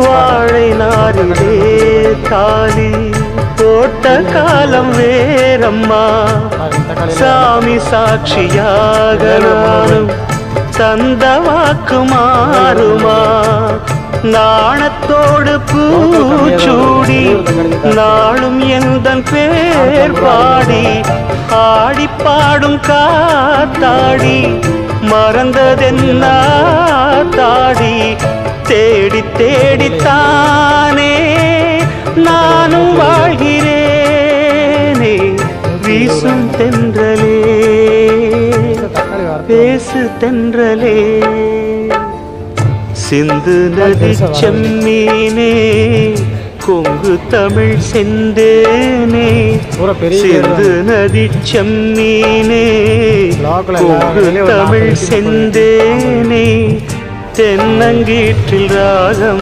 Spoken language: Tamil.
வாழை நாரிலே தாலி போட்ட காலம் வேறம்மா, சாமி சாட்சியாக நானும் தந்த வாக்கு மாறுமா, நாணத்தோடு பூச்சூடி நாளும் எந்தன் பேர் பாடி ஆடி பாடும் காத்தாடி மறந்ததென்ன தாடி, தேடி தேடித்தானே நானும் வாழ்கிறேனே, வீசும் தென்றலே பேசு தென்றலே, சிந்து நதி செம்மீனே கொங்கு தமிழ் செந்தேனே, சிந்து நதி செம்மீனே கொங்கு தமிழ் செந்தேனே, தென்னங்கீற்றில் ராகம்